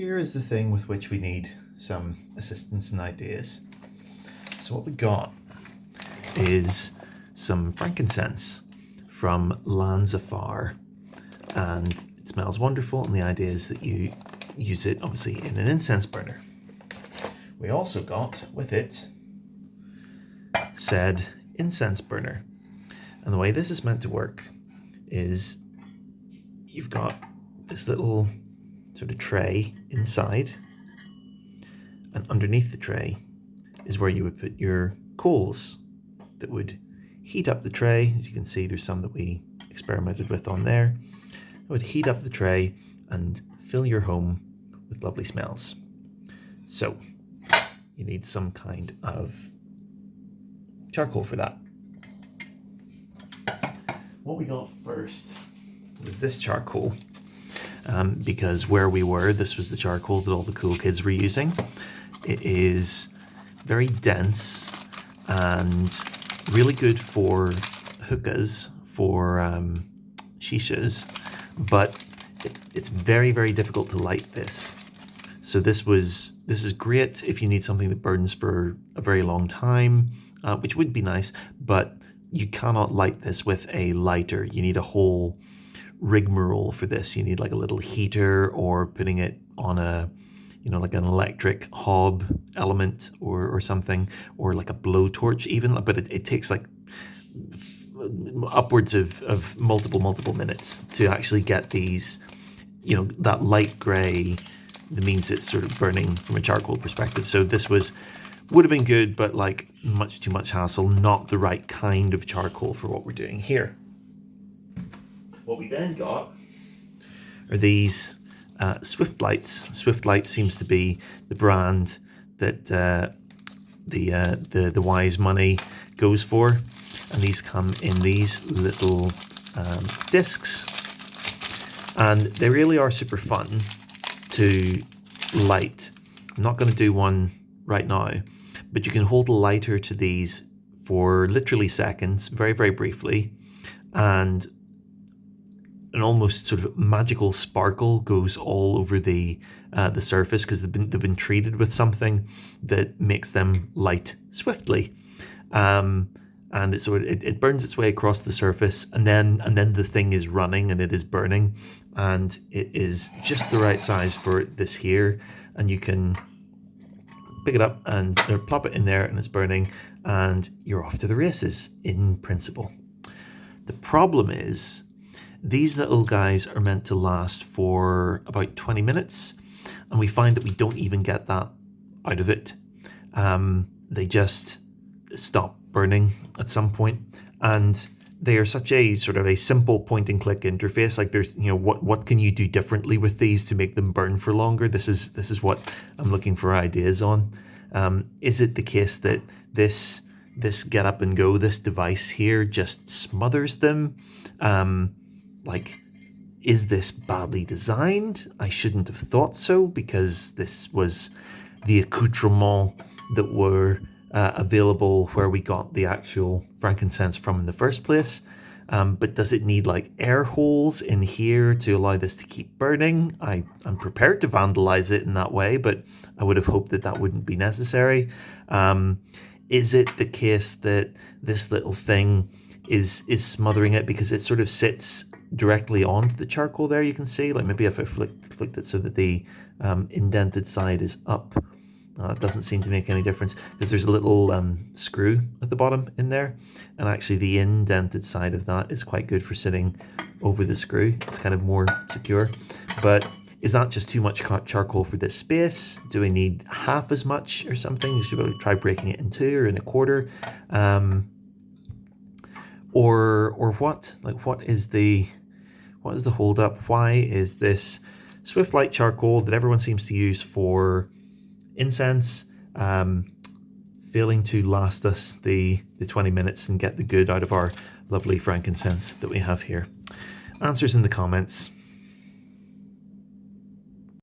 here is the thing with which we need some assistance and ideas. So what we got is some frankincense from lands afar, and it smells wonderful, and the idea is that you use it obviously in an incense burner. We also got with it said incense burner, and the way this is meant to work is you've got this little sort of tray inside, and underneath the tray is where you would put your coals that would heat up the tray. As you can see, there's some that we experimented with on there. It would heat up the tray and fill your home with lovely smells. So you need some kind of charcoal for that. What we got first was this charcoal, because where we were, this was the charcoal that all the cool kids were using. It is very dense and really good for hookahs, for shishas, but it's very, very difficult to light this. So this is great if you need something that burns for a very long time, which would be nice, but you cannot light this with a lighter. You need a whole rigmarole for this. You need like a little heater, or putting it on a, like an electric hob element or something, or like a blowtorch even, but it takes like upwards of multiple minutes to actually get these, that light gray. That means it's sort of burning from a charcoal perspective. So this would have been good, but like much too much hassle, not the right kind of charcoal for what we're doing here. What we then got are these Swift-lites. Swift-lite seems to be the brand that the wise money goes for, and these come in these little discs, and they really are super fun to light. I'm not going to do one right now, but you can hold a lighter to these for literally seconds, very, very briefly, and an almost sort of magical sparkle goes all over the surface, because they've been treated with something that makes them light swiftly, and it burns its way across the surface, and then the thing is running and it is burning, and it is just the right size for this here, and you can pick it up and plop it in there, and it's burning, and you're off to the races in principle. The problem is, these little guys are meant to last for about 20 minutes, and we find that we don't even get that out of it. They just stop burning at some point, and they are such a sort of a simple point and click interface. Like there's, what can you do differently with these to make them burn for longer? This is what I'm looking for ideas on. Is it the case that this get up and go, this device here just smothers them? Is this badly designed? I shouldn't have thought so, because this was the accoutrement that were available where we got the actual frankincense from in the first place. But does it need like air holes in here to allow this to keep burning? I'm prepared to vandalize it in that way, but I would have hoped that wouldn't be necessary. Is it the case that this little thing is smothering it because it sort of sits directly onto the charcoal there? You can see, like maybe if I flicked it so that the indented side is up. It doesn't seem to make any difference, because there's a little screw at the bottom in there, and actually the indented side of that is quite good for sitting over the screw. It's kind of more secure. But is that just too much charcoal for this space? Do I need half as much or something? You should try breaking it in two or in a quarter. Or what? Like what is the hold up? Why is this Swift-lite charcoal that everyone seems to use for incense failing to last us the 20 minutes and get the good out of our lovely frankincense that we have here? Answers in the comments.